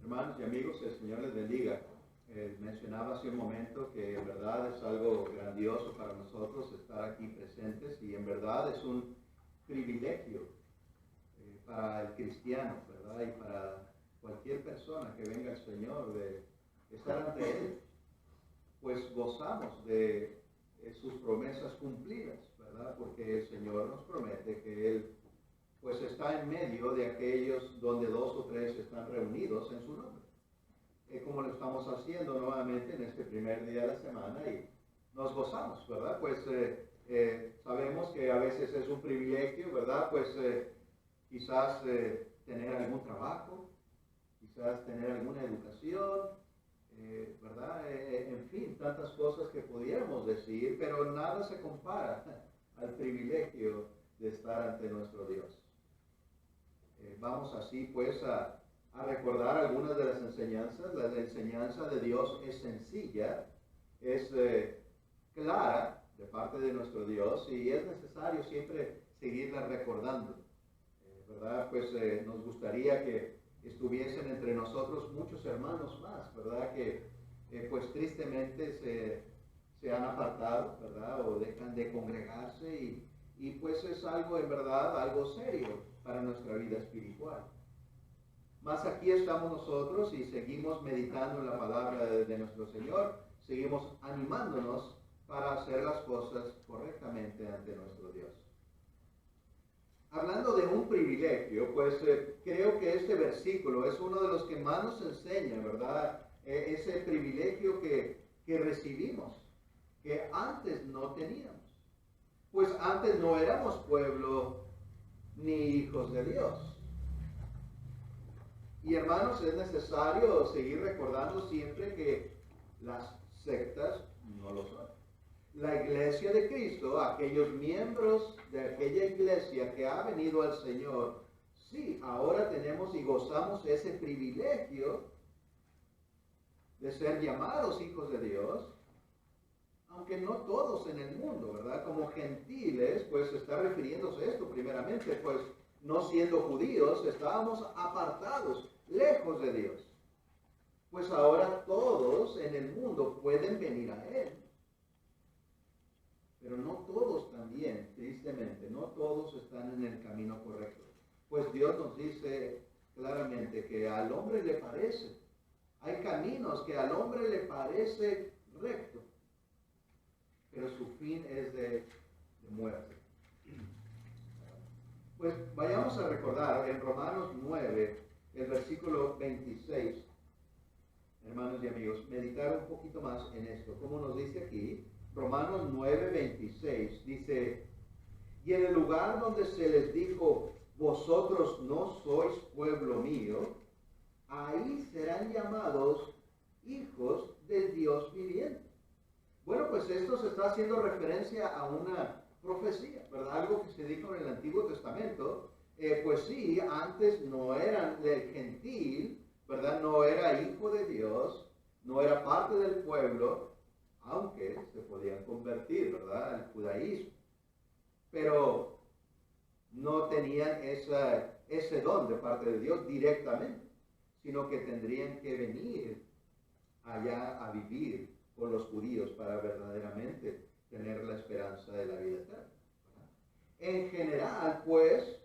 Hermanos y amigos, el Señor les bendiga. Mencionaba hace un momento que en verdad es algo grandioso para nosotros estar aquí presentes y en verdad es un privilegio para el cristiano, ¿verdad? Y para cualquier persona que venga al Señor de estar ante Él, pues gozamos de sus promesas cumplidas, ¿verdad? Porque el Señor nos promete que Él pues está en medio de aquellos donde dos o tres están reunidos en su nombre. Como lo estamos haciendo nuevamente en este primer día de la semana y nos gozamos, ¿verdad? Pues sabemos que a veces es un privilegio, ¿verdad? Pues quizás tener algún trabajo, quizás tener alguna educación, ¿verdad? En fin, tantas cosas que pudiéramos decir, pero nada se compara al privilegio de estar ante nuestro Dios. Vamos así pues a recordar algunas de las enseñanzas. La enseñanza de Dios es sencilla, es clara de parte de nuestro Dios y es necesario siempre seguirla recordando, ¿verdad? Pues nos gustaría que estuviesen entre nosotros muchos hermanos más, ¿verdad? Que pues tristemente se han apartado, ¿verdad? O dejan de congregarse y pues es algo en verdad, algo serio para nuestra vida espiritual. Mas aquí estamos nosotros y seguimos meditando en la palabra de nuestro Señor, seguimos animándonos para hacer las cosas correctamente ante nuestro Dios. Hablando de un privilegio, pues creo que este versículo es uno de los que más nos enseña, ¿verdad? Ese privilegio que recibimos, que antes no teníamos. Pues antes no éramos pueblo ni hijos de Dios. Y hermanos, es necesario seguir recordando siempre que las sectas no lo son. La iglesia de Cristo, aquellos miembros de aquella iglesia que ha venido al Señor, sí, ahora tenemos y gozamos ese privilegio de ser llamados hijos de Dios, aunque no todos en el mundo, ¿verdad? Como gentiles, pues está refiriéndose a esto primeramente, pues no siendo judíos, estábamos apartados, lejos de Dios. Pues ahora todos en el mundo pueden venir a Él. Pero no todos también, tristemente, no todos están en el camino correcto. Pues Dios nos dice claramente que al hombre le parece, hay caminos que al hombre le parece recto, pero su fin es de muerte. Pues vayamos a recordar en Romanos 9, el versículo 26, hermanos y amigos, meditar un poquito más en esto. Como nos dice aquí, Romanos 9, 26, dice, y en el lugar donde se les dijo, vosotros no sois pueblo mío, ahí serán llamados hijos del Dios viviente. Bueno, pues esto se está haciendo referencia a una profecía, ¿verdad? Algo que se dijo en el Antiguo Testamento. Pues sí, antes no eran del gentil, ¿verdad? No era hijo de Dios, no era parte del pueblo, aunque se podían convertir, ¿verdad?, al judaísmo. Pero no tenían ese don de parte de Dios directamente, sino que tendrían que venir allá a vivir con los judíos para verdaderamente tener la esperanza de la vida eterna, ¿verdad? En general, pues,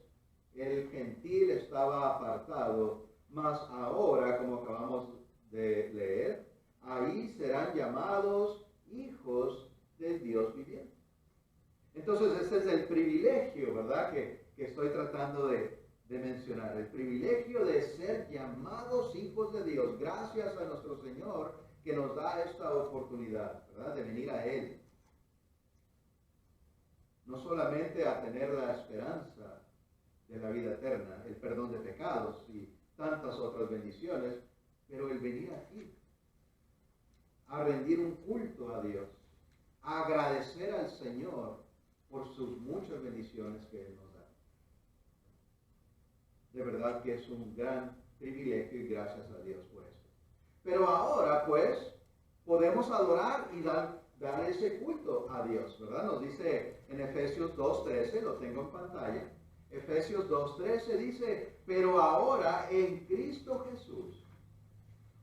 el gentil estaba apartado, mas ahora, como acabamos de leer, ahí serán llamados hijos del Dios viviente. Entonces, este es el privilegio, ¿verdad?, que estoy tratando de mencionar. El privilegio de ser llamados hijos de Dios, gracias a nuestro Señor, que nos da esta oportunidad, ¿verdad?, de venir a Él. No solamente a tener la esperanza de la vida eterna, el perdón de pecados y tantas otras bendiciones, pero el venir aquí, a rendir un culto a Dios, a agradecer al Señor por sus muchas bendiciones que Él nos da. De verdad que es un gran privilegio y gracias a Dios por esto. Pero ahora, pues, podemos adorar y dar ese culto a Dios, ¿verdad? Nos dice en Efesios 2:13, lo tengo en pantalla. Efesios 2:13 dice, pero ahora en Cristo Jesús,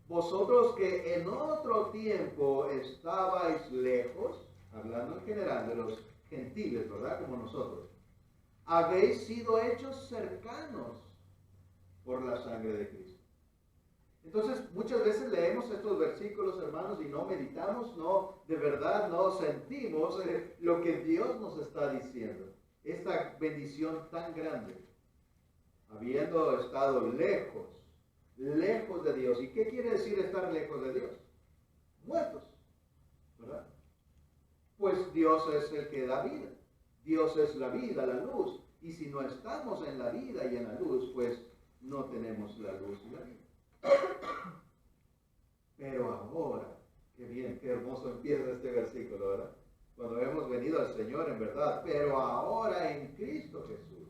vosotros que en otro tiempo estabais lejos, hablando en general de los gentiles, ¿verdad? Como nosotros, habéis sido hechos cercanos por la sangre de Cristo. Entonces, muchas veces leemos estos versículos, hermanos, y no meditamos, no, de verdad, no sentimos lo que Dios nos está diciendo. Esta bendición tan grande, habiendo estado lejos de Dios. ¿Y qué quiere decir estar lejos de Dios? Muertos, ¿verdad? Pues Dios es el que da vida. Dios es la vida, la luz. Y si no estamos en la vida y en la luz, pues no tenemos la luz y la vida. Pero ahora, qué bien, qué hermoso empieza este versículo, ¿verdad? Cuando hemos venido al Señor en verdad, pero ahora en Cristo Jesús,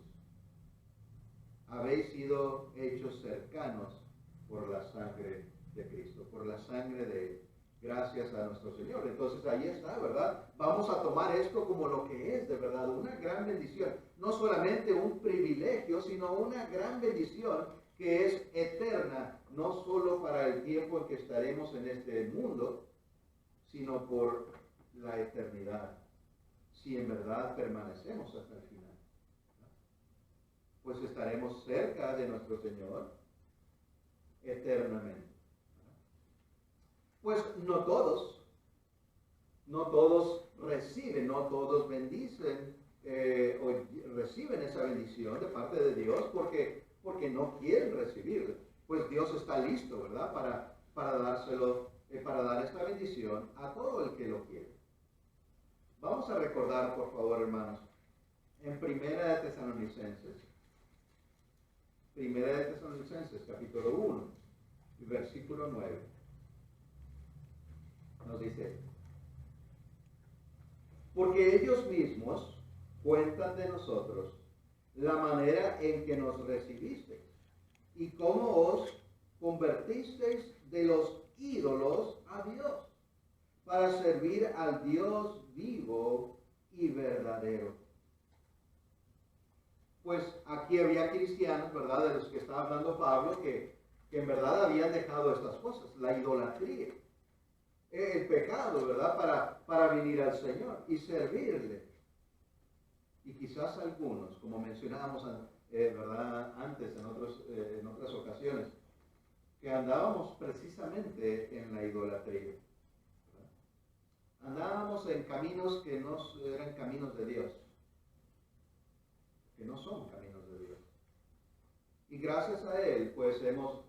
habéis sido hechos cercanos por la sangre de Cristo, por la sangre de gracias a nuestro Señor. Entonces ahí está, ¿verdad? Vamos a tomar esto como lo que es, de verdad, una gran bendición. No solamente un privilegio, sino una gran bendición que es eterna, no solo para el tiempo en que estaremos en este mundo, sino por la eternidad, si en verdad permanecemos hasta el final. Pues estaremos cerca de nuestro Señor eternamente. Pues no todos reciben, no todos bendicen o reciben esa bendición de parte de Dios porque no quieren recibirla. Pues Dios está listo, ¿verdad? Para dárselo, para dar esta bendición a todo el que lo quiere. Vamos a recordar, por favor, hermanos, en Primera de Tesalonicenses, capítulo 1, versículo 9. Nos dice, porque ellos mismos cuentan de nosotros la manera en que nos recibisteis y cómo os convertisteis de los ídolos a Dios para servir al Dios vivo y verdadero. Pues aquí había cristianos, ¿verdad?, de los que estaba hablando Pablo, que en verdad habían dejado estas cosas, la idolatría, el pecado, ¿verdad?, para venir al Señor y servirle. Y quizás algunos, como mencionábamos, ¿verdad?, antes, en otras ocasiones, que andábamos precisamente en la idolatría. ¿Verdad? Andábamos en caminos que no eran caminos de Dios, que no son caminos de Dios. Y gracias a Él, pues hemos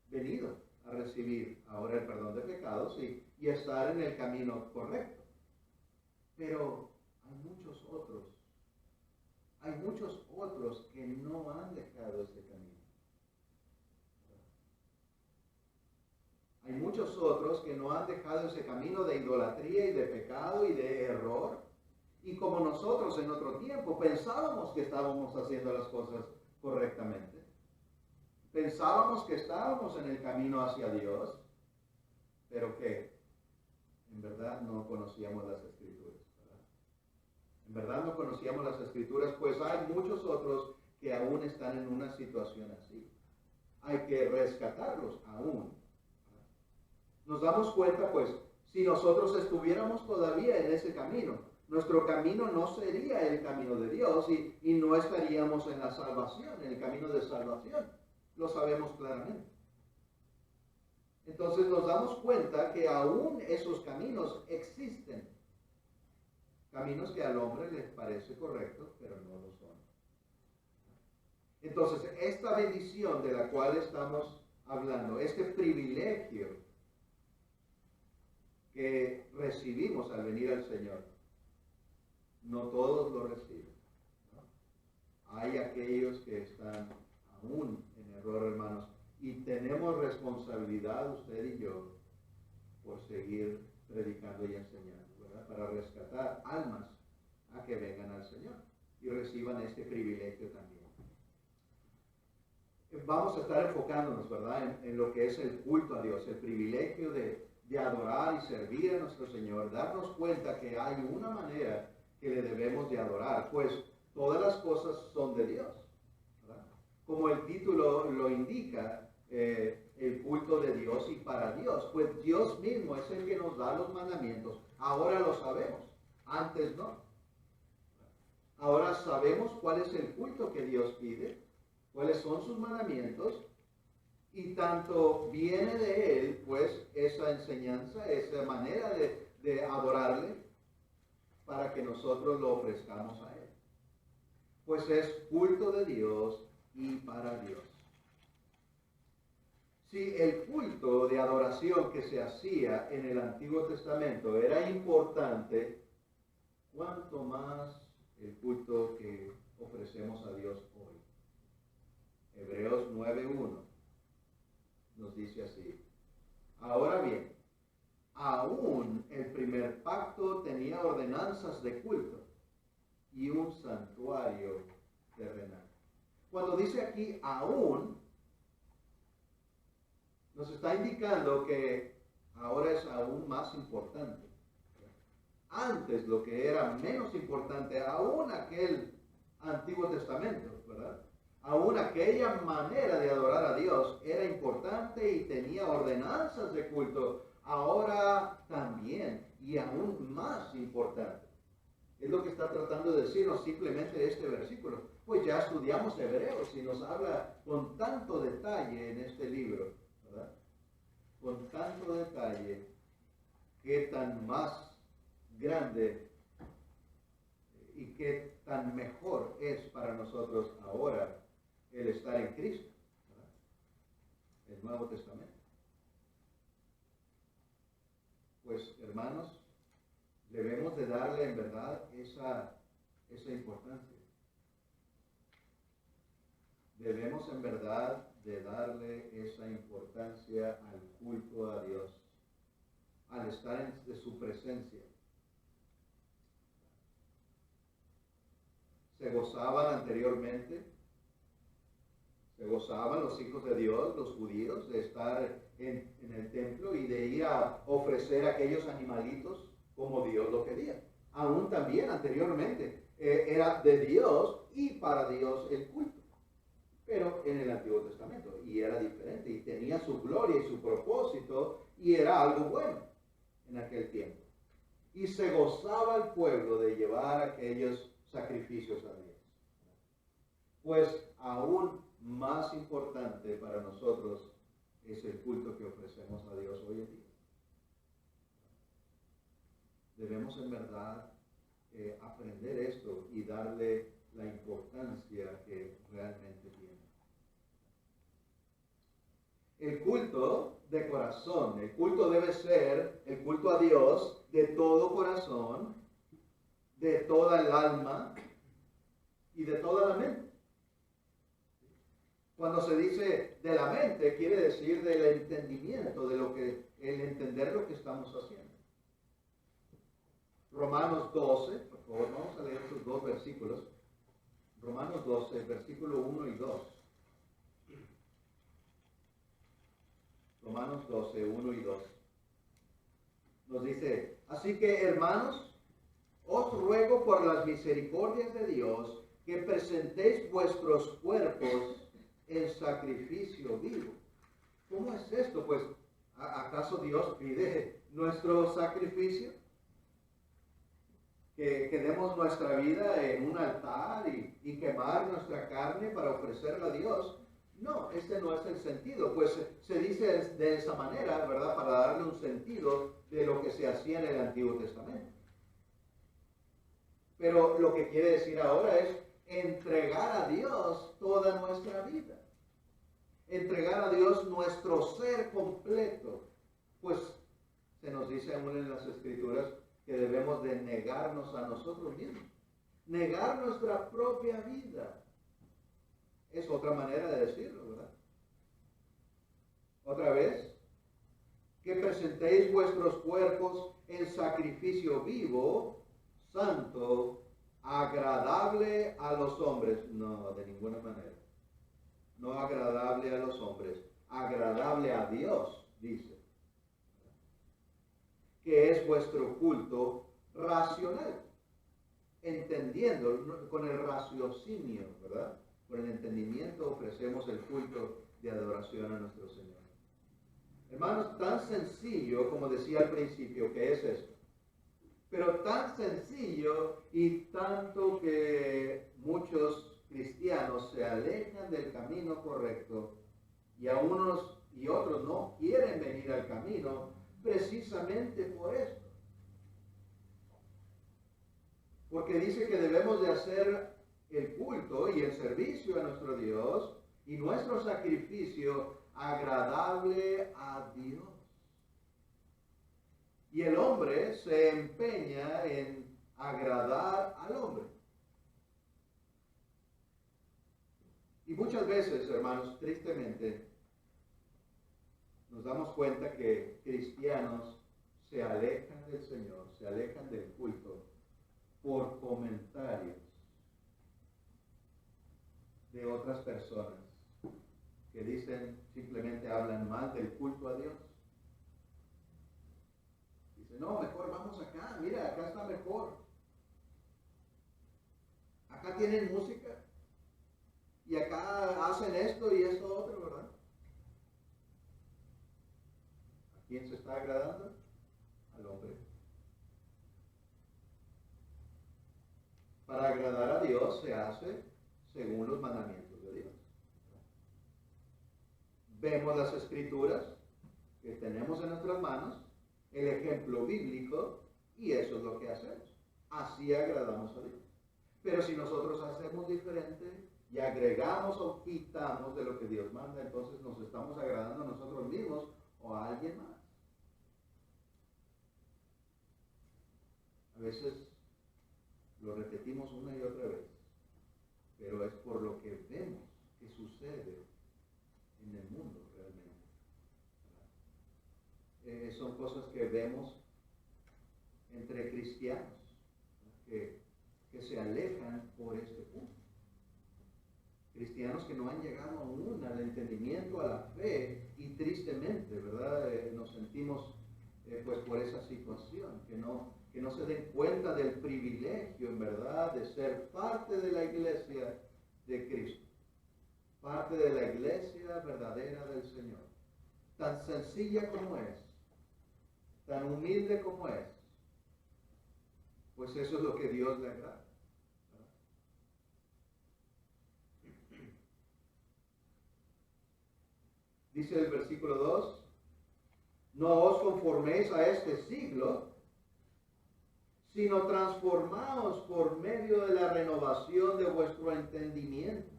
venido a recibir ahora el perdón de pecados y estar en el camino correcto. Pero hay muchos otros que no han dejado ese camino. Hay muchos otros que no han dejado ese camino de idolatría y de pecado y de error. Y como nosotros en otro tiempo pensábamos que estábamos haciendo las cosas correctamente, pensábamos que estábamos en el camino hacia Dios, pero que en verdad no conocíamos las Escrituras, ¿verdad? En verdad no conocíamos las Escrituras, pues hay muchos otros que aún están en una situación así. Hay que rescatarlos aún, ¿verdad? Nos damos cuenta, pues, si nosotros estuviéramos todavía en ese camino, nuestro camino no sería el camino de Dios y no estaríamos en la salvación, en el camino de salvación. Lo sabemos claramente. Entonces nos damos cuenta que aún esos caminos existen. Caminos que al hombre les parece correctos, pero no lo son. Entonces, esta bendición de la cual estamos hablando, este privilegio que recibimos al venir al Señor, no todos lo reciben, ¿no? Hay aquellos que están aún en error, hermanos, y tenemos responsabilidad, usted y yo, por seguir predicando y enseñando, ¿verdad?, para rescatar almas a que vengan al Señor y reciban este privilegio también. Vamos a estar enfocándonos, ¿verdad?, en lo que es el culto a Dios, el privilegio de adorar y servir a nuestro Señor, darnos cuenta que hay una manera que le debemos de adorar, pues todas las cosas son de Dios, ¿verdad? Como el título lo indica, el culto de Dios Dios y para Dios, pues Dios mismo es el que nos da los mandamientos. Ahora lo sabemos, antes no. Ahora sabemos cuál es el culto que Dios pide, cuáles son sus mandamientos, y tanto viene de Él, pues, esa enseñanza, esa manera de adorarle, para que nosotros lo ofrezcamos a Él. Pues es culto de Dios y para Dios. Si el culto de adoración que se hacía en el Antiguo Testamento era importante, ¿cuánto más el culto que ofrecemos a Dios hoy? Hebreos 9:1 nos dice así: ahora bien, aún el primer pacto tenía ordenanzas de culto y un santuario terrenal. Cuando dice aquí aún, nos está indicando que ahora es aún más importante. Antes lo que era menos importante, aún aquel Antiguo Testamento, ¿verdad? Aún aquella manera de adorar a Dios era importante y tenía ordenanzas de culto. Ahora también, y aún más importante. Es lo que está tratando de decirnos simplemente este versículo. Pues ya estudiamos Hebreos y nos habla con tanto detalle en este libro, ¿verdad? Con tanto detalle, qué tan más grande y qué tan mejor es para nosotros ahora el estar en Cristo, ¿verdad? El Nuevo Testamento. Pues, hermanos, debemos de darle en verdad esa importancia. Debemos en verdad de darle esa importancia al culto a Dios, al estar en su presencia. Se gozaban anteriormente, se gozaban los hijos de Dios, los judíos, de estar en el templo y de ir a ofrecer aquellos animalitos como Dios lo pedía. Aún también anteriormente era de Dios y para Dios el culto. Pero en el Antiguo Testamento, y era diferente, y tenía su gloria y su propósito, y era algo bueno en aquel tiempo. Y se gozaba el pueblo de llevar aquellos sacrificios a Dios. Pues aún más importante para nosotros es el culto que ofrecemos a Dios hoy en día. Debemos en verdad aprender esto y darle la importancia que realmente tiene. El culto de corazón, el culto debe ser el culto a Dios de todo corazón, de toda el alma y de toda la mente. Cuando se dice de la mente, quiere decir del entendimiento, el entender lo que estamos haciendo. Romanos 12, por favor, vamos a leer esos dos versículos. Romanos 12, versículo 1 y 2. Romanos 12, 1 y 2. Nos dice: así que, hermanos, os ruego por las misericordias de Dios que presentéis vuestros cuerpos en sacrificio vivo. ¿Cómo es esto? Pues, ¿acaso Dios pide nuestro sacrificio? Que demos nuestra vida en un altar y quemar nuestra carne para ofrecerla a Dios. No, ese no es el sentido. Pues se dice de esa manera, ¿verdad? Para darle un sentido de lo que se hacía en el Antiguo Testamento. Pero lo que quiere decir ahora es entregar a Dios toda nuestra vida. Entregar a Dios nuestro ser completo. Pues se nos dice aún en las Escrituras que debemos de negarnos a nosotros mismos. Negar nuestra propia vida. Es otra manera de decirlo, ¿verdad? Otra vez, que presentéis vuestros cuerpos en sacrificio vivo, santo, agradable a los hombres. No, de ninguna manera. No agradable a los hombres, agradable a Dios, dice. Que es vuestro culto racional. Entendiendo, con el raciocinio, ¿verdad? Con el entendimiento ofrecemos el culto de adoración a nuestro Señor. Hermanos, tan sencillo como decía al principio que es esto. Pero tan sencillo y tanto que muchos cristianos se alejan del camino correcto y a unos y otros no quieren venir al camino precisamente por esto. Porque dice que debemos de hacer el culto y el servicio a nuestro Dios y nuestro sacrificio agradable a Dios. Y el hombre se empeña en agradar al hombre. Y muchas veces, hermanos, tristemente, nos damos cuenta que cristianos se alejan del Señor, se alejan del culto por comentarios de otras personas que dicen, simplemente hablan mal del culto a Dios. Dicen, no, mejor vamos acá, mira, acá está mejor. Acá tienen música y acá hacen esto y esto otro, ¿verdad? ¿A quién se está agradando? Al hombre. Para agradar a Dios se hace según los mandamientos de Dios. Vemos las escrituras que tenemos en nuestras manos, el ejemplo bíblico, y eso es lo que hacemos. Así agradamos a Dios. Pero si nosotros hacemos diferente y agregamos o quitamos de lo que Dios manda, entonces nos estamos agradando a nosotros mismos o a alguien más. A veces lo repetimos una y otra vez, pero es por lo que vemos que sucede en el mundo realmente. Son cosas que vemos entre cristianos que se alejan por este punto. Cristianos que no han llegado aún al entendimiento, a la fe, y tristemente, ¿verdad? Nos sentimos pues por esa situación, que no se den cuenta del privilegio, en verdad, de ser parte de la iglesia de Cristo, parte de la iglesia verdadera del Señor, tan sencilla como es, tan humilde como es, pues eso es lo que Dios le agrada. Dice el versículo 2, no os conforméis a este siglo, sino transformaos por medio de la renovación de vuestro entendimiento,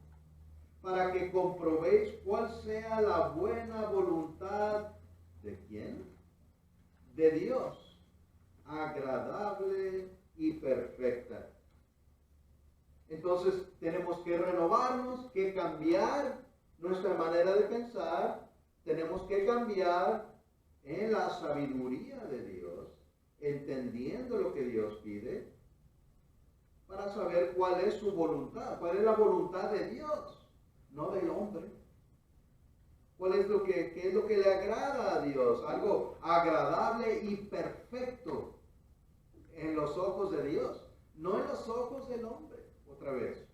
para que comprobéis cuál sea la buena voluntad de ¿quién? De Dios, agradable y perfecta. Entonces tenemos que renovarnos, que cambiar nuestra manera de pensar, tenemos que cambiar en la sabiduría de Dios, entendiendo lo que Dios pide, para saber cuál es su voluntad, cuál es la voluntad de Dios, no del hombre. ¿Qué es lo que le agrada a Dios? Algo agradable y perfecto en los ojos de Dios, no en los ojos del hombre, otra vez.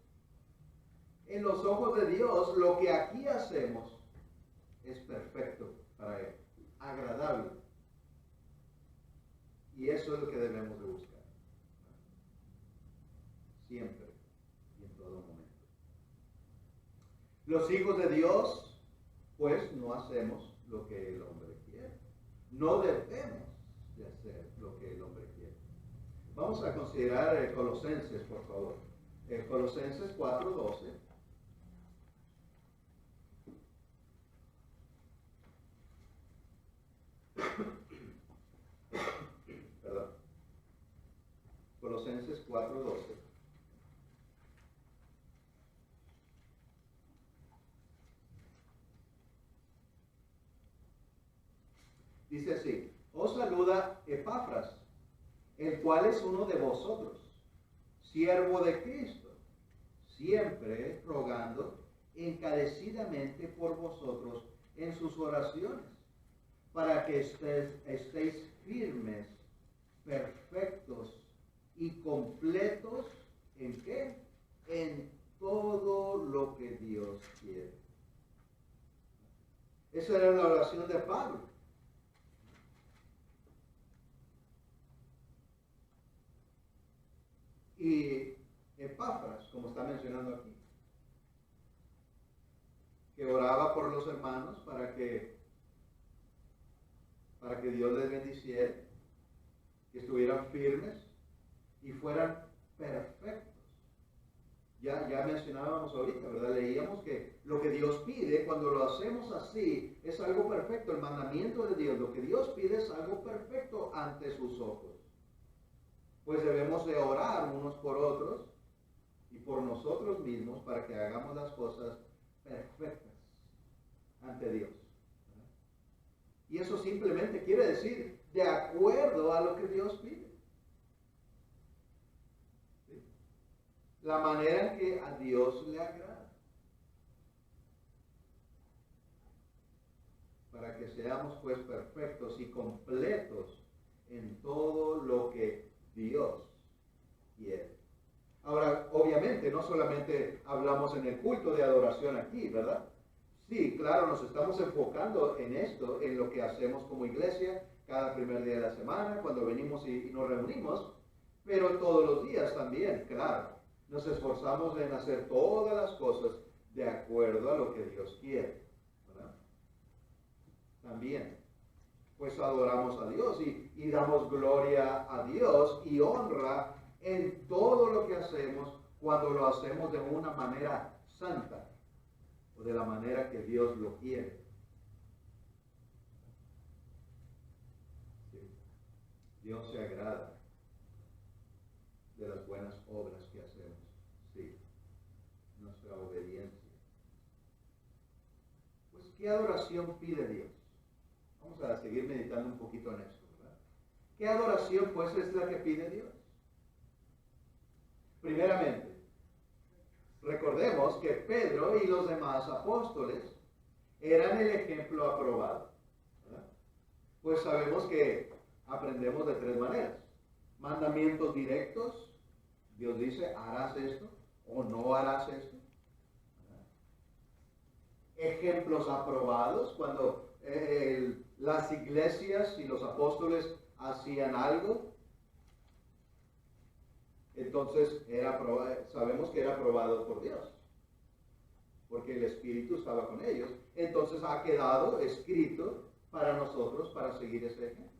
En los ojos de Dios, lo que aquí hacemos es perfecto para Él, agradable. Y eso es lo que debemos de buscar. Siempre y en todo momento. Los hijos de Dios, pues, no hacemos lo que el hombre quiere. No debemos de hacer lo que el hombre quiere. Vamos a considerar Colosenses, por favor. Colosenses 4:12. Perdón. Colosenses 4:12. Dice así, os saluda Epafras, el cual es uno de vosotros, siervo de Cristo, siempre rogando encarecidamente por vosotros en sus oraciones, para que estéis firmes, perfectos y completos, ¿en qué? En todo lo que Dios quiere. Esa era la oración de Pablo. y Epafras, como está mencionando aquí, que oraba por los hermanos para que Dios les bendiciera, que estuvieran firmes y fueran perfectos. Ya mencionábamos ahorita, ¿verdad? Leíamos que lo que Dios pide, cuando lo hacemos así, es algo perfecto. El mandamiento de Dios, lo que Dios pide es algo perfecto ante sus ojos. Pues debemos de orar unos por otros y por nosotros mismos para que hagamos las cosas perfectas ante Dios. Y eso simplemente quiere decir de acuerdo a lo que Dios pide. ¿Sí? La manera en que a Dios le agrada. Para que seamos pues perfectos y completos en todo lo que Dios quiere. Ahora, obviamente, no solamente hablamos en el culto de adoración aquí, ¿verdad? Sí, claro, nos estamos enfocando en esto, en lo que hacemos como iglesia, cada primer día de la semana, cuando venimos y nos reunimos, pero todos los días también, claro. Nos esforzamos en hacer todas las cosas de acuerdo a lo que Dios quiere, ¿verdad? También, pues adoramos a Dios y damos gloria a Dios y honra en todo lo que hacemos cuando lo hacemos de una manera santa o de la manera que Dios lo quiere. Sí. Dios se agrada de las buenas obras que hacemos. Sí, nuestra obediencia. Pues, ¿qué adoración pide Dios? Vamos a seguir meditando un poquito en esto, ¿verdad? ¿Qué adoración, pues, es la que pide Dios? Primeramente, recordemos que Pedro y los demás apóstoles eran el ejemplo aprobado, ¿verdad? Pues sabemos que aprendemos de tres maneras. Mandamientos directos, Dios dice, harás esto o no harás esto. ¿Verdad? Ejemplos aprobados, cuando las iglesias y los apóstoles hacían algo, entonces sabemos que era aprobado por Dios, porque el Espíritu estaba con ellos. Entonces ha quedado escrito para nosotros para seguir ese ejemplo.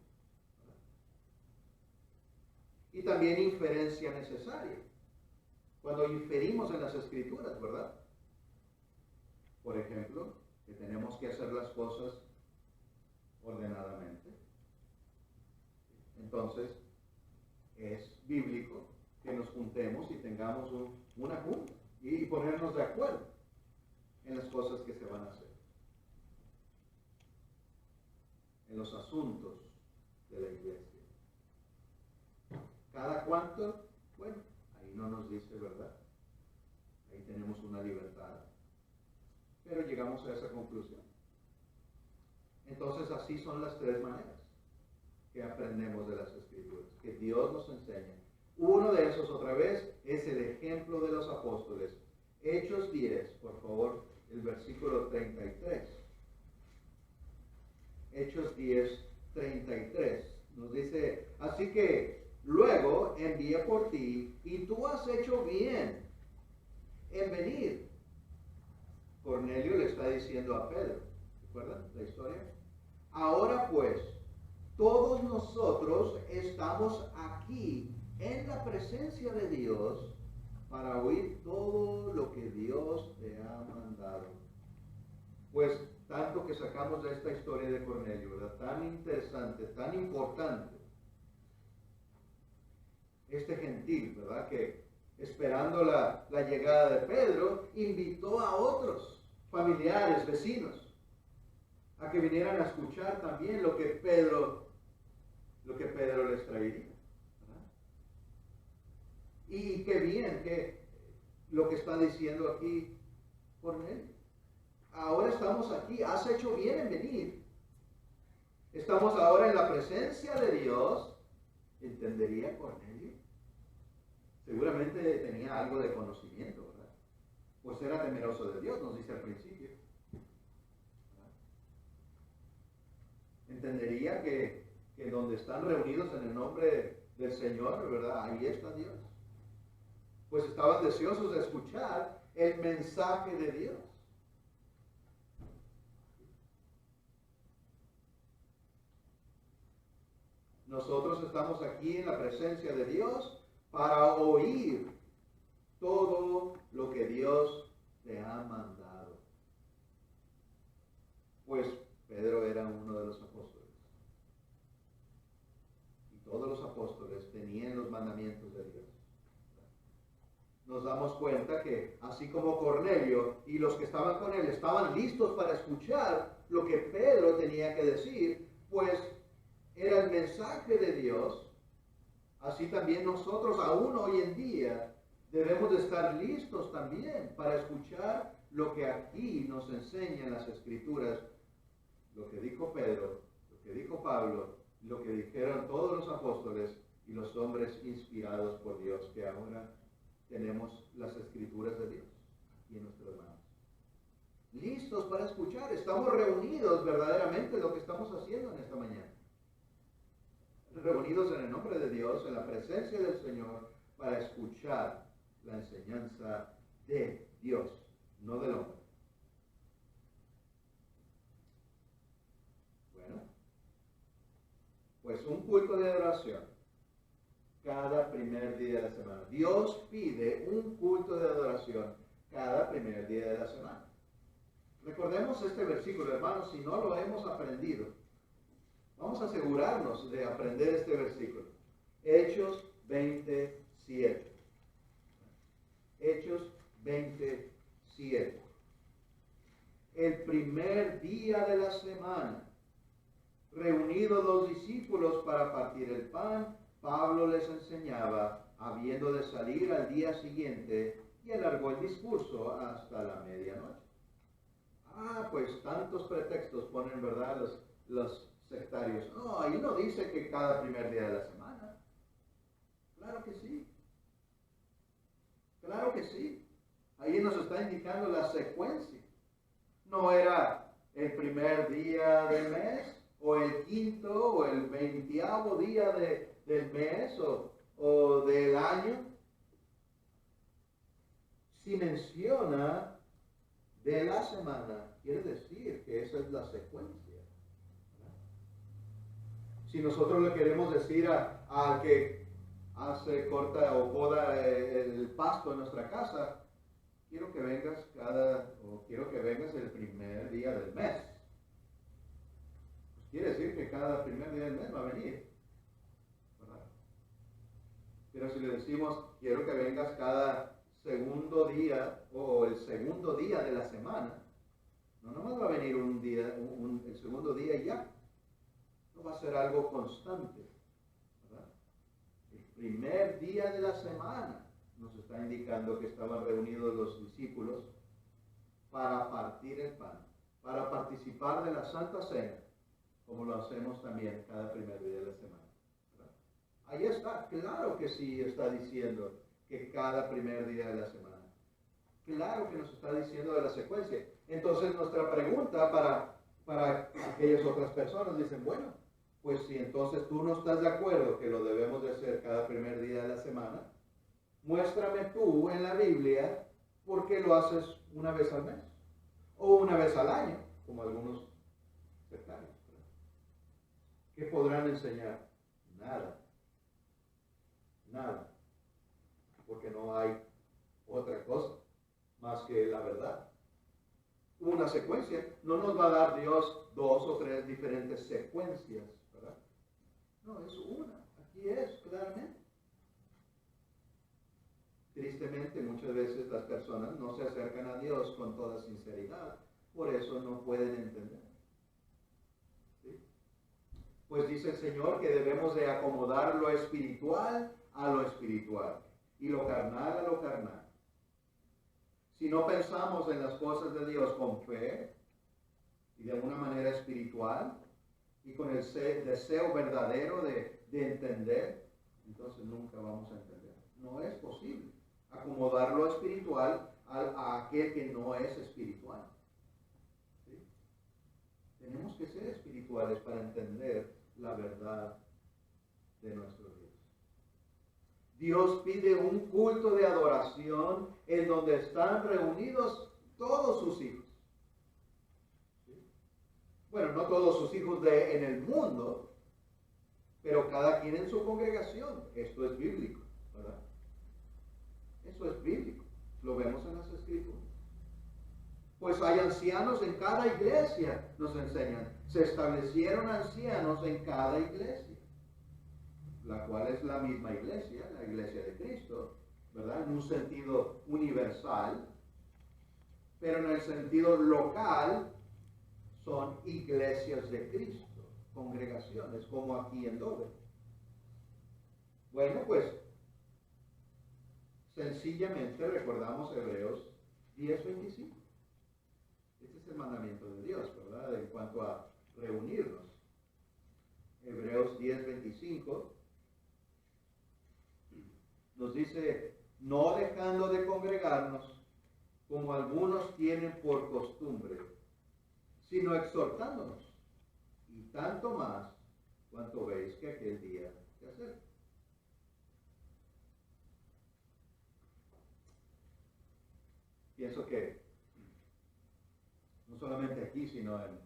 Y también inferencia necesaria, cuando inferimos en las Escrituras, ¿verdad? Por ejemplo, que tenemos que hacer las cosas ordenadamente. Entonces, es bíblico que nos juntemos y tengamos una junta y ponernos de acuerdo en las cosas que se van a hacer, en los asuntos de la iglesia. ¿Cada cuánto? Bueno, ahí no nos dice, ¿verdad? Ahí tenemos una libertad, pero llegamos a esa conclusión. Entonces, así son las tres maneras que aprendemos de las Escrituras, que Dios nos enseña. Uno de esos, otra vez, es el ejemplo de los apóstoles. Hechos 10, por favor, el versículo 33. Hechos 10, 33. Nos dice, así que luego envié por ti y tú has hecho bien en venir. Cornelio le está diciendo a Pedro, ¿recuerdan la historia? Ahora pues, todos nosotros estamos aquí en la presencia de Dios para oír todo lo que Dios te ha mandado. Pues tanto que sacamos de esta historia de Cornelio, ¿verdad? Tan interesante, tan importante. Este gentil, ¿verdad? Que esperando la llegada de Pedro, invitó a otros familiares, vecinos, a que vinieran a escuchar también lo que Pedro les traería. Y qué bien que lo que está diciendo aquí Cornelio. Ahora estamos aquí, has hecho bien en venir. Estamos ahora en la presencia de Dios. ¿Entendería Cornelio? Seguramente tenía algo de conocimiento, ¿verdad? Pues era temeroso de Dios, nos dice al principio. Entendería que donde están reunidos en el nombre del Señor, ¿verdad? Ahí está Dios. pues estaban deseosos de escuchar el mensaje de Dios. Nosotros estamos aquí en la presencia de Dios para oír todo lo que Dios te ha mandado. Pues Pedro era uno de los apóstoles. Y todos los apóstoles tenían los mandamientos de Dios. Nos damos cuenta que así como Cornelio y los que estaban con él estaban listos para escuchar lo que Pedro tenía que decir, pues era el mensaje de Dios, así también nosotros aún hoy en día debemos de estar listos también para escuchar lo que aquí nos enseñan las Escrituras, lo que dijo Pedro, lo que dijo Pablo, lo que dijeron todos los apóstoles y los hombres inspirados por Dios, que ahora tenemos las Escrituras de Dios aquí en nuestras manos. Listos para escuchar, estamos reunidos verdaderamente lo que estamos haciendo en esta mañana. Reunidos en el nombre de Dios, en la presencia del Señor, para escuchar la enseñanza de Dios, no del hombre. Bueno, pues un culto de adoración cada primer día de la semana. Dios pide un culto de adoración cada primer día de la semana. Recordemos este versículo, hermanos, si no lo hemos aprendido. Vamos a asegurarnos de aprender este versículo. Hechos 27. Hechos 27. El primer día de la semana, reunidos los discípulos para partir el pan, Pablo les enseñaba, habiendo de salir al día siguiente, y alargó el discurso hasta la medianoche. Pues tantos pretextos ponen, ¿verdad?, los sectarios. No, ahí no dice que cada primer día de la semana. Claro que sí. Claro que sí. Ahí nos está indicando la secuencia. No era el primer día del mes, o el quinto, o el 20º día del mes, o del año. Si menciona de la semana, quiere decir que esa es la secuencia. Si nosotros le queremos decir al que corta o poda el pasto en nuestra casa, quiero que vengas el primer día del mes. Pues quiere decir que cada primer día del mes va a venir, ¿verdad? Pero si le decimos, quiero que vengas cada segundo día o el segundo día de la semana, no nomás va a venir un día, el segundo día y ya. No va a ser algo constante, ¿verdad? El primer día de la semana nos está indicando que estaban reunidos los discípulos para partir el pan, para participar de la Santa Cena, como lo hacemos también cada primer día de la semana, ¿verdad? Ahí está, claro que sí está diciendo que cada primer día de la semana. Claro que nos está diciendo de la secuencia. Entonces nuestra pregunta para aquellas otras personas dicen, bueno, pues si entonces tú no estás de acuerdo que lo debemos de hacer cada primer día de la semana, muéstrame tú en la Biblia por qué lo haces una vez al mes o una vez al año, como algunos sectarios. ¿Qué podrán enseñar? Nada. Nada. Porque no hay otra cosa más que la verdad. Una secuencia. No nos va a dar Dios 2 o 3 diferentes secuencias, ¿verdad? No, es una. Aquí es, claramente. Tristemente, muchas veces las personas no se acercan a Dios con toda sinceridad. Por eso no pueden entender. ¿Sí? Pues dice el Señor que debemos de acomodar lo espiritual a lo espiritual y lo carnal a lo carnal. Si no pensamos en las cosas de Dios con fe y de una manera espiritual y con el deseo verdadero de entender, entonces nunca vamos a entender. No es posible acomodar lo espiritual a aquel que no es espiritual. ¿Sí? Tenemos que ser espirituales para entender la verdad de nuestro Dios. Dios pide un culto de adoración en donde están reunidos todos sus hijos. Bueno, no todos sus hijos en el mundo, pero cada quien en su congregación. Esto es bíblico, ¿verdad? Eso es bíblico. Lo vemos en las Escrituras. Pues hay ancianos en cada iglesia, nos enseñan. Se establecieron ancianos en cada iglesia, la cual es la misma iglesia, la iglesia de Cristo, ¿verdad? En un sentido universal, pero en el sentido local son iglesias de Cristo, congregaciones, como aquí en Dover. Bueno, pues sencillamente recordamos Hebreos 10:25. Este es el mandamiento de Dios, ¿verdad? En cuanto a reunirnos. Hebreos 10:25 nos dice, no dejando de congregarnos, como algunos tienen por costumbre, sino exhortándonos, y tanto más cuanto veis que aquel día se acerca. Pienso que no solamente aquí, sino en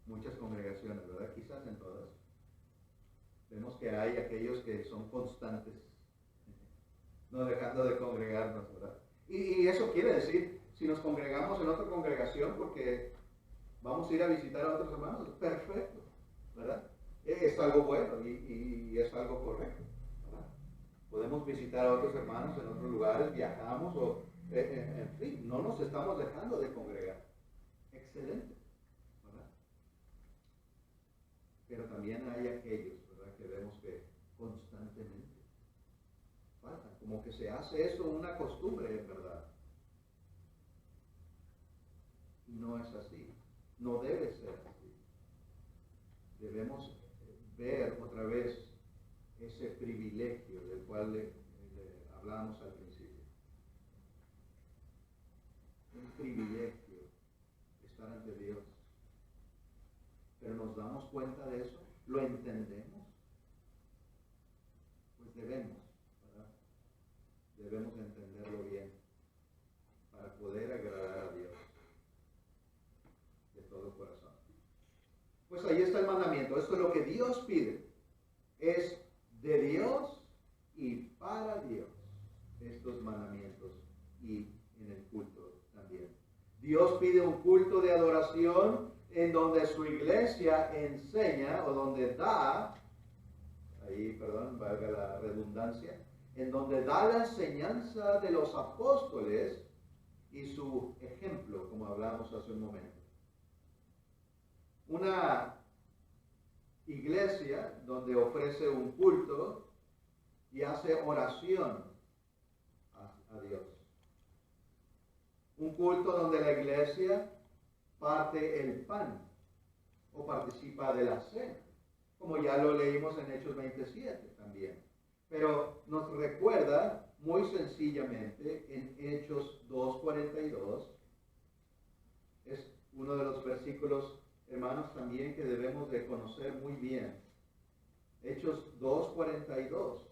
muchas congregaciones, ¿verdad? Quizás en todas. Vemos que hay aquellos que son constantes, no dejando de congregarnos, ¿verdad? Y eso quiere decir, si nos congregamos en otra congregación porque vamos a ir a visitar a otros hermanos, perfecto, ¿verdad? Es algo bueno y es algo correcto, ¿verdad? Podemos visitar a otros hermanos en otros lugares, viajamos o, en fin, no nos estamos dejando de congregar. Excelente, ¿verdad? Pero también hay aquellos, ¿verdad?, que vemos que constantemente faltan, como que se hace eso una costumbre, en verdad. Y no es así, no debe ser así. Debemos ver otra vez ese privilegio del cual le hablamos al principio. Un privilegio estar ante Dios. Pero nos damos cuenta de eso, lo entendemos. Pues debemos, ¿verdad? Debemos entenderlo bien para poder agradar a Dios de todo corazón. Pues ahí está el mandamiento. Esto es lo que Dios pide. Es de Dios y para Dios estos mandamientos y en el culto también. Dios pide un culto de adoración en donde su iglesia enseña o donde da, ahí, perdón, valga la redundancia, en donde da la enseñanza de los apóstoles y su ejemplo, como hablamos hace un momento. Una iglesia donde ofrece un culto y hace oración a Dios. Un culto donde la iglesia parte el pan o participa de la cena, como ya lo leímos en Hechos 27 también. Pero nos recuerda muy sencillamente en Hechos 2:42, es uno de los versículos, hermanos, también que debemos de conocer muy bien. Hechos 2:42.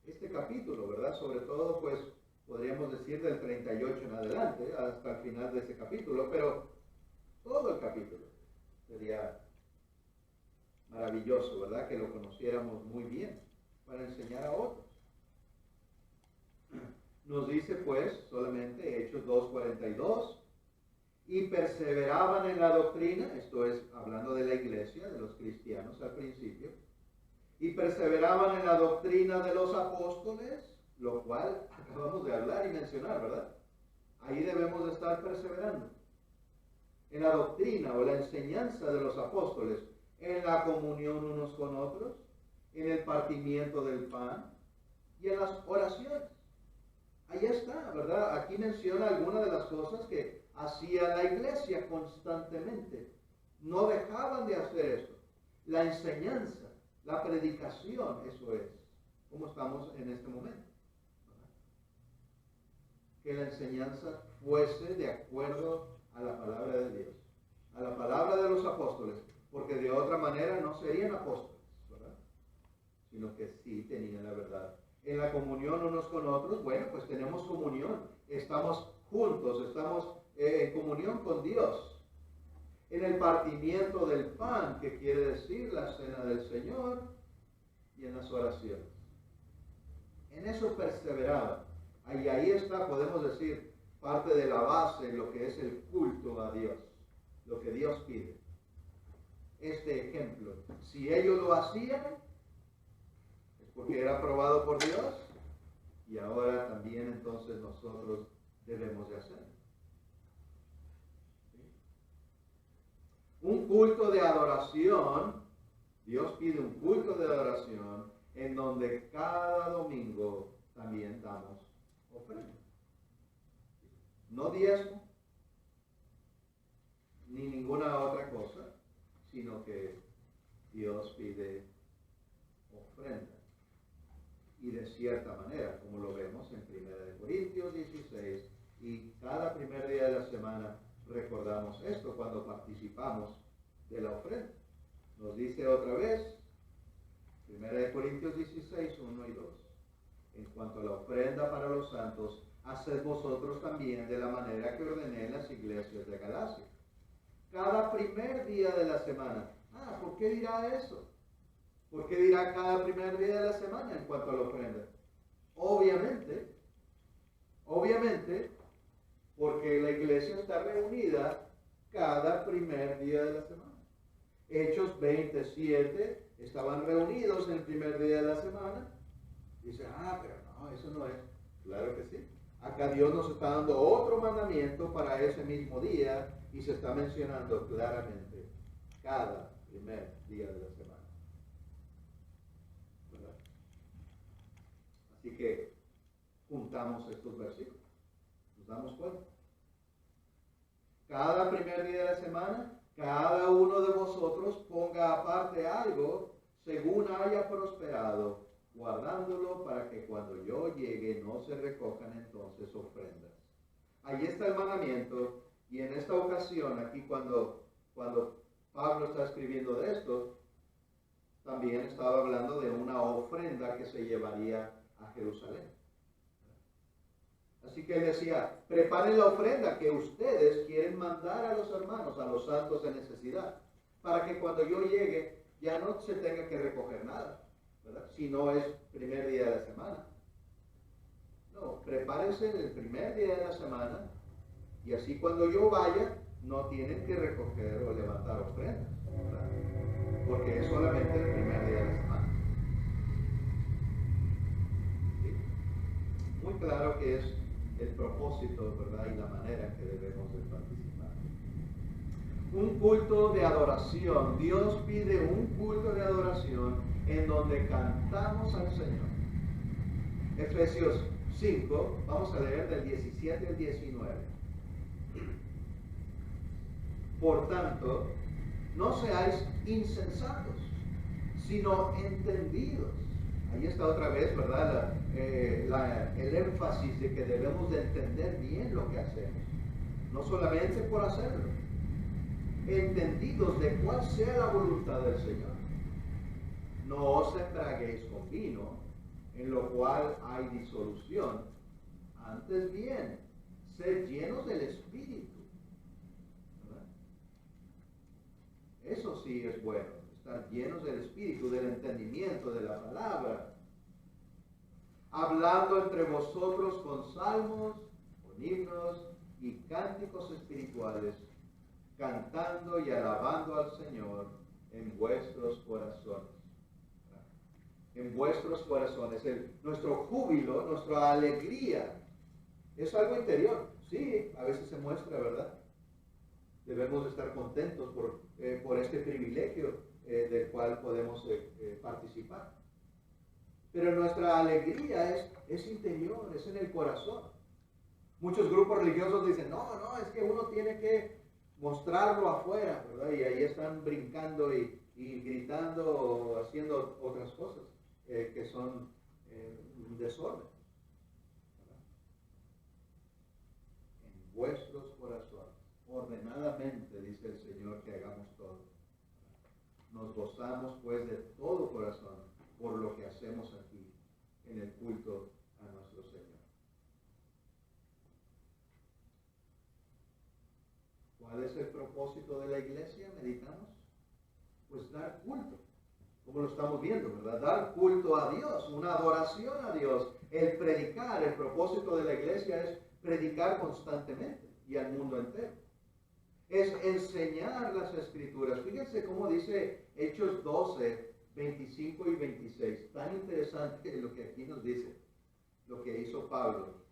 Este capítulo, ¿verdad? Sobre todo, pues, podríamos decir del 38 en adelante, hasta el final de ese capítulo, pero todo el capítulo sería maravilloso, ¿verdad? Que lo conociéramos muy bien para enseñar a otros. Nos dice, pues, solamente Hechos 2:42, y perseveraban en la doctrina, esto es, hablando de la iglesia, de los cristianos al principio, y perseveraban en la doctrina de los apóstoles, lo cual acabamos de hablar y mencionar, ¿verdad? Ahí debemos de estar perseverando. En la doctrina o la enseñanza de los apóstoles, en la comunión unos con otros, en el partimiento del pan y en las oraciones. Ahí está, ¿verdad? Aquí menciona algunas de las cosas que hacía la iglesia constantemente. No dejaban de hacer eso. La enseñanza, la predicación, eso es, como estamos en este momento. Que la enseñanza fuese de acuerdo a la palabra de Dios, a la palabra de los apóstoles, porque de otra manera no serían apóstoles, ¿verdad? Sino que sí tenían la verdad. en la comunión unos con otros, bueno, pues tenemos comunión, estamos juntos, estamos en comunión con Dios. En el partimiento del pan, que quiere decir la cena del Señor, y en las oraciones. En eso perseveraba. Ahí está, podemos decir, parte de la base, lo que es el culto a Dios, lo que Dios pide. Este ejemplo, si ellos lo hacían, es porque era aprobado por Dios, y ahora también entonces nosotros debemos de hacerlo. ¿Sí? Un culto de adoración, Dios pide un culto de adoración en donde cada domingo también damos ofrenda. No diezmo, ni ninguna otra cosa, sino que Dios pide ofrenda. Y de cierta manera, como lo vemos en 1 Corintios 16, y cada primer día de la semana recordamos esto cuando participamos de la ofrenda. Nos dice otra vez, 1 Corintios 16, 1 y 2. En cuanto a la ofrenda para los santos, haced vosotros también de la manera que ordené en las iglesias de Galacia. Cada primer día de la semana. ¿Por qué dirá eso? ¿Por qué dirá cada primer día de la semana en cuanto a la ofrenda? Obviamente, porque la iglesia está reunida cada primer día de la semana. Hechos 27, estaban reunidos en el primer día de la semana. Dice, pero no, eso no es. Claro que sí. Acá Dios nos está dando otro mandamiento para ese mismo día y se está mencionando claramente cada primer día de la semana. ¿Verdad? Así que juntamos estos versículos. Nos damos cuenta. Cada primer día de la semana, cada uno de vosotros ponga aparte algo según haya prosperado, guardándolo para que cuando yo llegue no se recojan entonces ofrendas. Ahí está el mandamiento, y en esta ocasión, aquí cuando Pablo está escribiendo de esto, también estaba hablando de una ofrenda que se llevaría a Jerusalén. Así que él decía, preparen la ofrenda que ustedes quieren mandar a los hermanos, a los santos de necesidad, para que cuando yo llegue ya no se tenga que recoger nada, ¿verdad? Si no es primer día de la semana. No, prepárense el primer día de la semana y así cuando yo vaya no tienen que recoger o levantar ofrendas, ¿verdad? Porque es solamente el primer día de la semana. ¿Sí? Muy claro que es el propósito, ¿verdad? Y la manera en que debemos de participar. Un culto de adoración. Dios pide un culto de adoración en donde cantamos al Señor. Efesios 5, vamos a leer del 17 al 19. Por tanto, no seáis insensatos, sino entendidos. Ahí está otra vez, ¿verdad? El énfasis de que debemos de entender bien lo que hacemos. No solamente por hacerlo. Entendidos de cuál sea la voluntad del Señor. No os embraguéis con vino, en lo cual hay disolución. Antes bien, sed llenos del Espíritu. ¿Verdad? Eso sí es bueno. Estar llenos del Espíritu, del entendimiento, de la palabra, hablando entre vosotros con salmos, con himnos y cánticos espirituales, cantando y alabando al Señor en vuestros corazones. En vuestros corazones. Nuestro júbilo, nuestra alegría, es algo interior. Sí, a veces se muestra, ¿verdad? Debemos estar contentos por este privilegio del cual podemos participar. Pero nuestra alegría es interior, es en el corazón. Muchos grupos religiosos dicen, no, es que uno tiene que mostrarlo afuera, ¿verdad? Y ahí están brincando y gritando o haciendo otras cosas que son un desorden. ¿Verdad? En vuestros corazones, ordenadamente, dice el Señor, que hagamos todo. Nos gozamos pues de todo corazón por lo que hacemos aquí en el culto a nuestro Señor. ¿Cuál es el propósito de la iglesia? Meditamos. Pues dar culto, como lo estamos viendo, ¿verdad? Dar culto a Dios, una adoración a Dios. El predicar, el propósito de la iglesia es predicar constantemente y al mundo entero. Es enseñar las Escrituras. Fíjense cómo dice Hechos 12, 25 y 26. Tan interesante lo que aquí nos dice, lo que hizo Pablo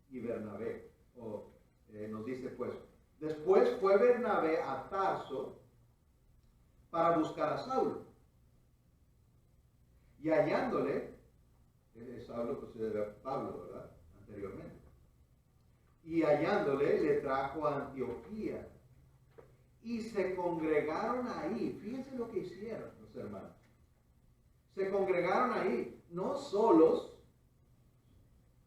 y Bernabé. Nos dice pues, después fue Bernabé a Tarso para buscar a Saulo. Y hallándole, Saulo pues era Pablo, ¿verdad? Anteriormente. Y hallándole le trajo a Antioquía. Y se congregaron ahí. Fíjense lo que hicieron los hermanos. Se congregaron ahí, no solos.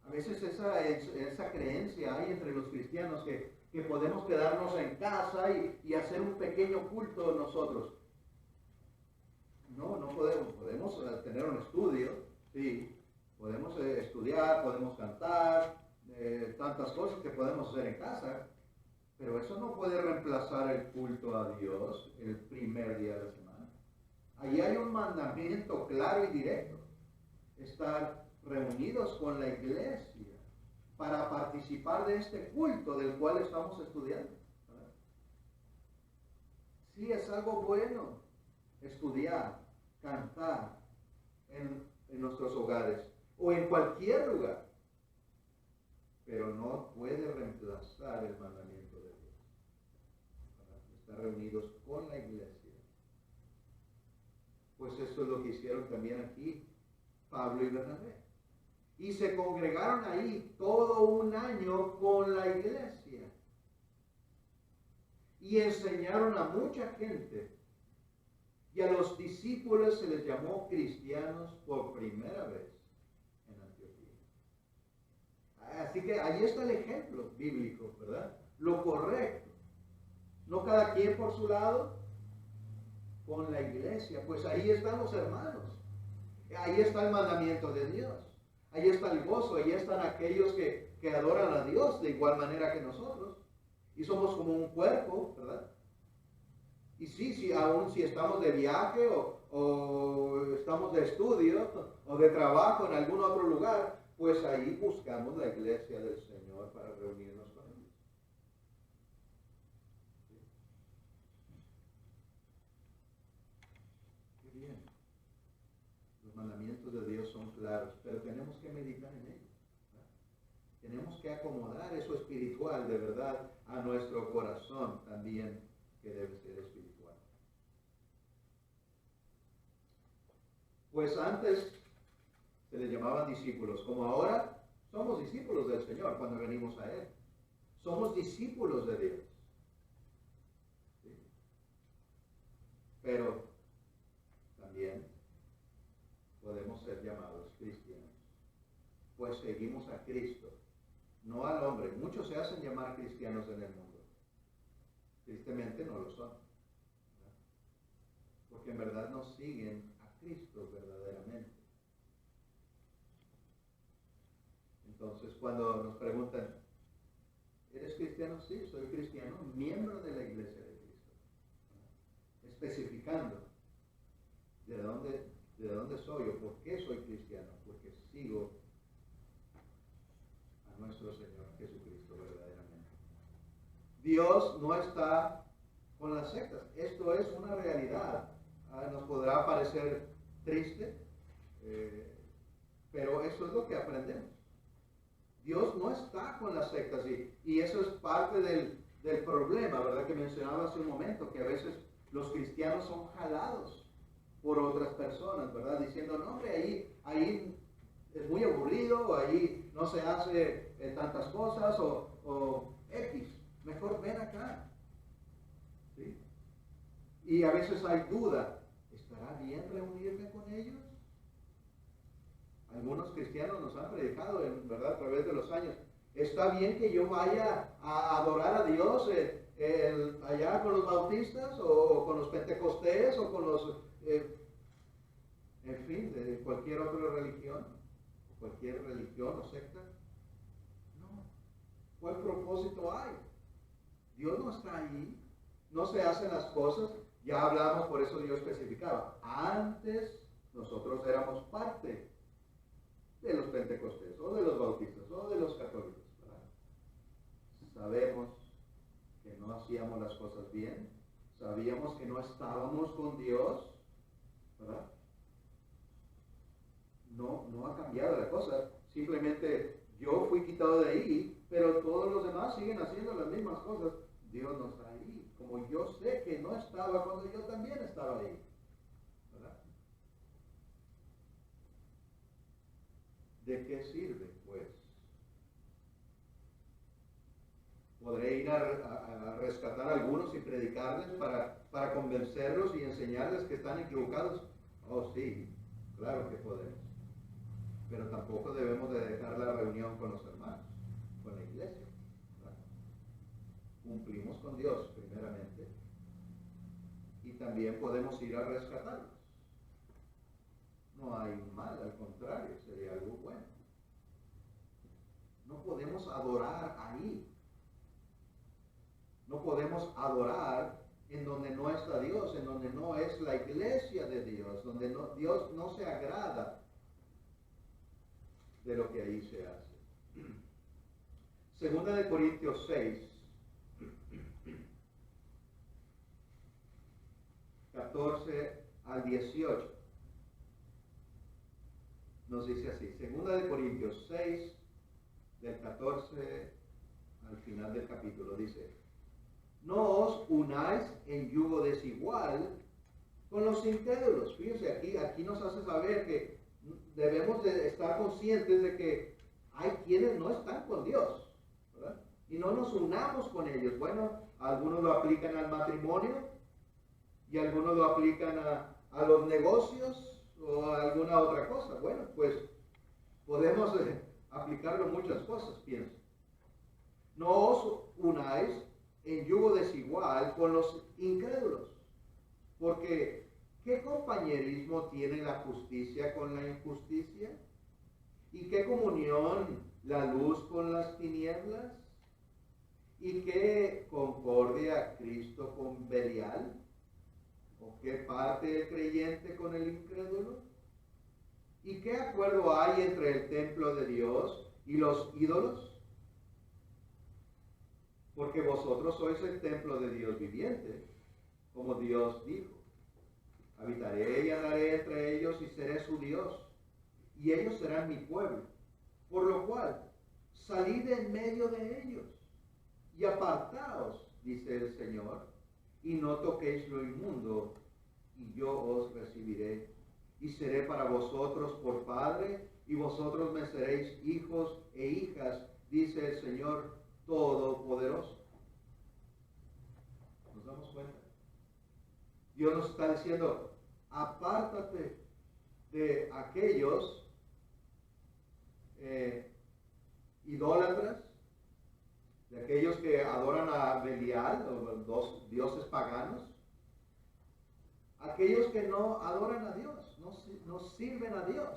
A veces esa creencia hay entre los cristianos que podemos quedarnos en casa y hacer un pequeño culto nosotros. No podemos. Podemos tener un estudio, sí. Podemos estudiar, podemos cantar, tantas cosas que podemos hacer en casa. Pero eso no puede reemplazar el culto a Dios el primer día de la semana. Ahí hay un mandamiento claro y directo. Estar reunidos con la iglesia para participar de este culto del cual estamos estudiando. Sí, es algo bueno estudiar, cantar en nuestros hogares o en cualquier lugar, pero no puede reemplazar el mandamiento de Dios. Estar reunidos con la iglesia. Pues eso es lo que hicieron también aquí Pablo y Bernabé. Y se congregaron ahí todo un año con la iglesia. Y enseñaron a mucha gente. Y a los discípulos se les llamó cristianos por primera vez en Antioquía. Así que ahí está el ejemplo bíblico, ¿verdad? Lo correcto. No cada quien por su lado, con la iglesia. Pues ahí están los hermanos. Ahí está el mandamiento de Dios. Ahí está el gozo. Ahí están aquellos que adoran a Dios de igual manera que nosotros. Y somos como un cuerpo, ¿verdad? Y sí, aún si estamos de viaje o estamos de estudio o de trabajo en algún otro lugar, pues ahí buscamos la iglesia del Señor para reunirnos con Él. Qué bien. Los mandamientos de Dios son claros, pero tenemos que meditar en ellos. Tenemos que acomodar eso espiritual de verdad a nuestro corazón también, que debe ser espiritual. Pues antes se les llamaban discípulos, como ahora somos discípulos del Señor cuando venimos a Él. Somos discípulos de Dios. ¿Sí? Pero también podemos ser llamados cristianos, pues seguimos a Cristo, no al hombre. Muchos se hacen llamar cristianos en el mundo. Tristemente no lo son, ¿verdad? Porque en verdad no siguen a Cristo verdaderamente. Entonces, cuando nos preguntan, ¿eres cristiano? Sí, soy cristiano, miembro de la iglesia de Cristo. Especificando de dónde soy o por qué soy cristiano, porque sigo a nuestro Señor Jesucristo verdaderamente. Dios no está con las sectas. Esto es una realidad. Nos podrá parecer triste, pero eso es lo que aprendemos. Dios no está con las sectas y eso es parte del problema, ¿verdad? Que mencionaba hace un momento, que a veces los cristianos son jalados por otras personas, ¿verdad? Diciendo, no, hombre, ahí es muy aburrido, o ahí no se hace tantas cosas, o X, mejor ven acá. ¿Sí? Y a veces hay duda, ¿estará bien reunirme con ellos? Algunos cristianos nos han predicado, en verdad, a través de los años. ¿Está bien que yo vaya a adorar a Dios allá con los bautistas o con los pentecostés o con los, en fin, de cualquier otra religión? cualquier religión o secta? No. ¿Cuál propósito hay? Dios no está ahí. No se hacen las cosas. Ya hablamos, por eso Dios especificaba. Antes nosotros éramos parte de los pentecostés, o de los bautistas, o de los católicos, ¿verdad? Sabemos que no hacíamos las cosas bien. Sabíamos que no estábamos con Dios, ¿verdad? No ha cambiado la cosa. Simplemente yo fui quitado de ahí, pero todos los demás siguen haciendo las mismas cosas. Dios no está ahí. Como yo sé que no estaba cuando yo también estaba ahí, ¿verdad? ¿De qué sirve, pues? Podré ir a rescatar a algunos y predicarles para convencerlos y enseñarles que están equivocados. Oh, sí, claro que podemos. Pero tampoco debemos de dejar la reunión con los hermanos, con la iglesia, ¿verdad? Cumplimos con Dios primeramente y también podemos ir a rescatarlos. No hay mal, al contrario, sería algo bueno. No podemos adorar ahí. No podemos adorar en donde no está Dios, en donde no es la iglesia de Dios, donde Dios no se agrada de lo que ahí se hace. Segunda de Corintios 6, 14 al 18. Nos dice así, Segunda de Corintios 6, del 14 al final del capítulo, dice: no os unáis en yugo desigual con los incrédulos. Fíjense, aquí nos hace saber que debemos de estar conscientes de que hay quienes no están con Dios, ¿verdad? Y no nos unamos con ellos. Bueno, algunos lo aplican al matrimonio y algunos lo aplican a los negocios o a alguna otra cosa. Bueno, pues podemos aplicarlo a muchas cosas, pienso. No os unáis en yugo desigual con los incrédulos, porque ¿qué compañerismo tiene la justicia con la injusticia? ¿Y qué comunión la luz con las tinieblas? ¿Y qué concordia Cristo con Belial? ¿O qué parte el creyente con el incrédulo? ¿Y qué acuerdo hay entre el templo de Dios y los ídolos? Porque vosotros sois el templo de Dios viviente, como Dios dijo: habitaré y andaré entre ellos y seré su Dios, y ellos serán mi pueblo. Por lo cual, salid en medio de ellos y apartaos, dice el Señor, y no toquéis lo inmundo, y yo os recibiré, y seré para vosotros por Padre, y vosotros me seréis hijos e hijas, dice el Señor Todopoderoso. ¿Nos damos cuenta? Dios nos está diciendo: apártate de aquellos idólatras, de aquellos que adoran a Belial, o los dioses paganos, aquellos que no adoran a Dios, no sirven a Dios.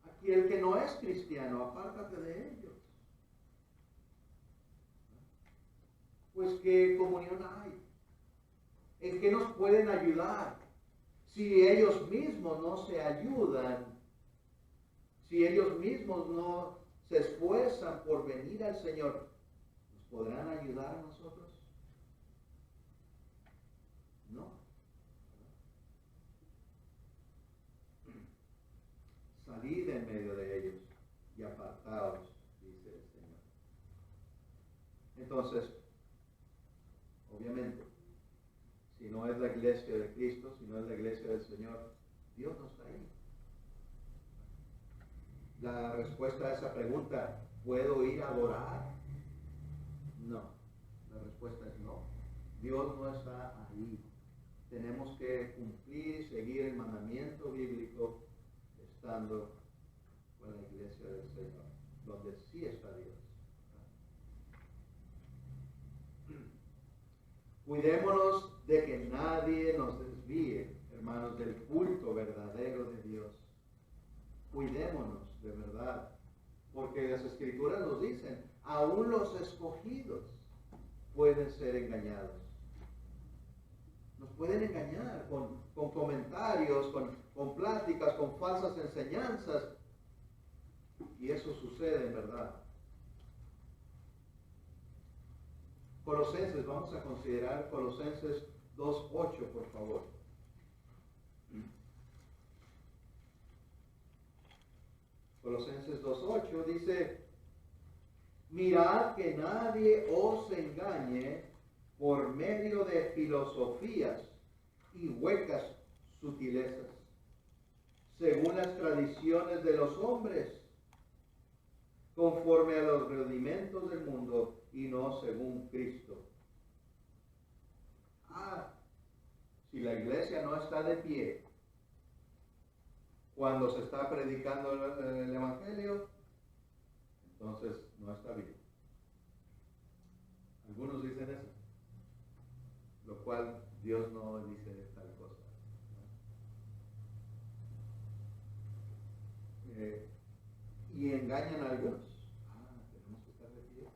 Aquí el que no es cristiano, apártate de ellos. Pues ¿qué comunión hay? ¿En qué nos pueden ayudar? Si ellos mismos no se ayudan, si ellos mismos no se esfuerzan por venir al Señor, ¿nos podrán ayudar a nosotros? No. Salid en medio de ellos y apartaos, dice el Señor. Entonces, obviamente, si no es la iglesia de Cristo, si no es la iglesia del Señor, Dios no está ahí. La respuesta a esa pregunta, ¿puedo ir a adorar? No, la respuesta es no. Dios no está ahí. Tenemos que cumplir y seguir el mandamiento bíblico estando con la iglesia del Señor, donde sí está Dios. Cuidémonos de que nadie nos desvíe, hermanos, del culto verdadero de Dios. cuidémonos de verdad, porque las Escrituras nos dicen, aún los escogidos pueden ser engañados. Nos pueden engañar con comentarios, con pláticas, con falsas enseñanzas. Y eso sucede en verdad. Colosenses, vamos a considerar Colosenses 2:8, por favor. Colosenses 2:8 dice, mirad que nadie os engañe por medio de filosofías y huecas sutilezas, según las tradiciones de los hombres, conforme a los rudimentos del mundo y no según Cristo. Si la iglesia no está de pie cuando se está predicando el Evangelio, entonces no está bien. Algunos dicen eso, lo cual Dios no dice tal cosa. Y engañan a algunos. Tenemos que estar de pie.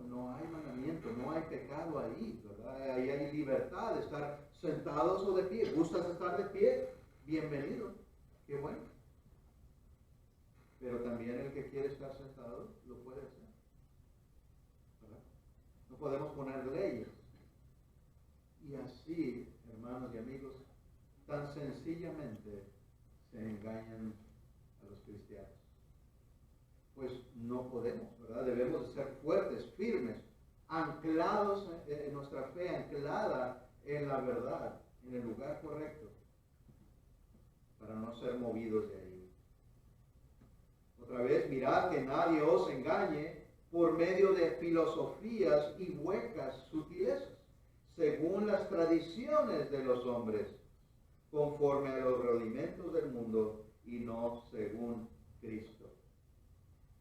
No hay mandamiento, no hay pecado ahí, ¿verdad? Ahí hay libertad de estar sentados o de pie. ¿Gustas estar de pie? Bienvenido, qué bueno. Pero también el que quiere estar sentado lo puede hacer, ¿verdad? No podemos poner leyes. Y así, hermanos y amigos, tan sencillamente se engañan a los cristianos. Pues no podemos, ¿verdad? Debemos de ser fuertes, firmes, anclados en nuestra fe, anclada en la verdad, en el lugar correcto, para no ser movidos de ahí. Otra vez, mirad que nadie os engañe por medio de filosofías y huecas sutilezas, según las tradiciones de los hombres, conforme a los rudimentos del mundo y no según Cristo.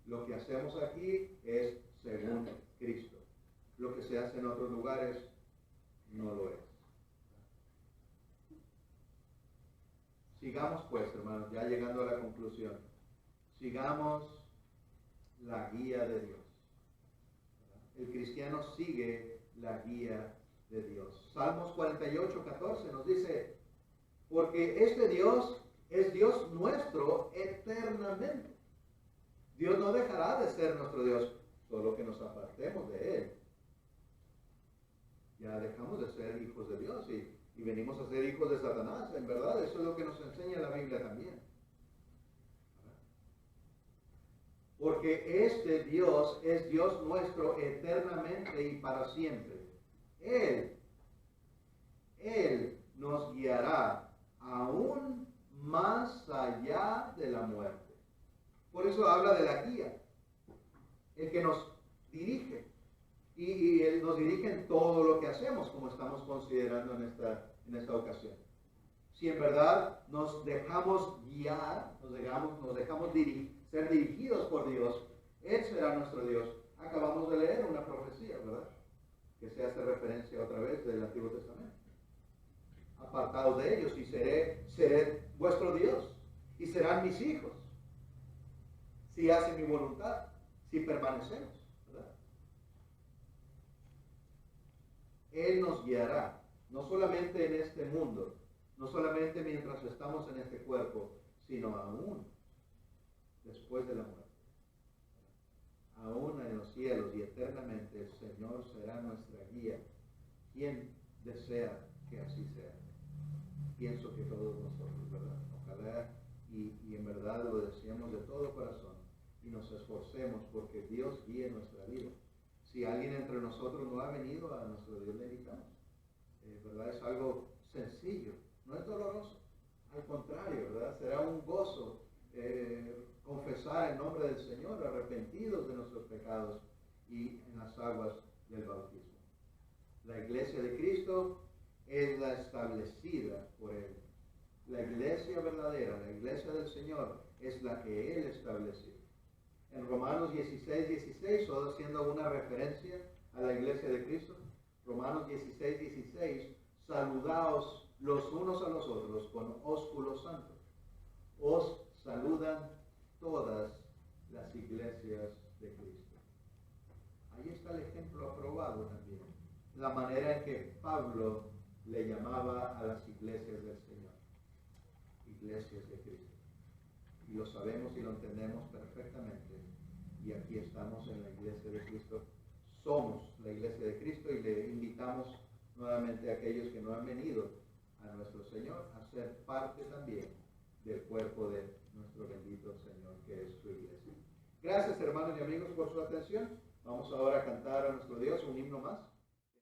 Lo que hacemos aquí es según Cristo. Lo que se hace en otros lugares no lo es. Sigamos pues, hermanos, ya llegando a la conclusión. Sigamos la guía de Dios. El cristiano sigue la guía de Dios. Salmos 48:14 nos dice, porque este Dios es Dios nuestro eternamente. Dios no dejará de ser nuestro Dios, solo que nos apartemos de Él. Ya dejamos de ser hijos de Dios y venimos a ser hijos de Satanás. En verdad, eso es lo que nos enseña la Biblia también. Porque este Dios es Dios nuestro eternamente y para siempre. Él nos guiará aún más allá de la muerte. Por eso habla de la guía, el que nos dirige. Y Él nos dirige en todo lo que hacemos, como estamos considerando en esta ocasión. Si en verdad nos dejamos guiar, nos dejamos ser dirigidos por Dios, Él será nuestro Dios. Acabamos de leer una profecía, ¿verdad? Que se hace referencia otra vez del Antiguo Testamento. Apartados de ellos y seré vuestro Dios y serán mis hijos. Si hacen mi voluntad, si permanecemos, ¿verdad? Él nos guiará, no solamente en este mundo, no solamente mientras estamos en este cuerpo, sino aún después de la muerte. Aún en los cielos y eternamente el Señor será nuestra guía. ¿Quién desea que así sea? Pienso que todos nosotros, ¿verdad? Ojalá y en verdad lo deseamos de todo corazón y nos esforcemos porque Dios guíe nuestra vida. Si alguien entre nosotros no ha venido a nuestro Dios, le invitamos. ¿Verdad? Es algo sencillo, no es doloroso. Al contrario, ¿verdad? Será un gozo confesar el nombre del Señor, arrepentidos de nuestros pecados y en las aguas del bautismo. La iglesia de Cristo es la establecida por Él. La iglesia verdadera, la iglesia del Señor, es la que Él estableció. En Romanos 16:16, solo haciendo una referencia a la iglesia de Cristo, Romanos 16:16, saludaos los unos a los otros con ósculo santo. os saludan todas las iglesias de Cristo. Ahí está el ejemplo aprobado también. La manera en que Pablo le llamaba a las iglesias del Señor. Iglesias de Cristo. Y lo sabemos y lo entendemos perfectamente. Y aquí estamos en la iglesia de Cristo. Somos la iglesia de Cristo y le invitamos nuevamente a aquellos que no han venido a nuestro Señor a ser parte también del cuerpo de nuestro bendito Señor, que es su iglesia. Gracias, hermanos y amigos, por su atención. Vamos ahora a cantar a nuestro Dios un himno más.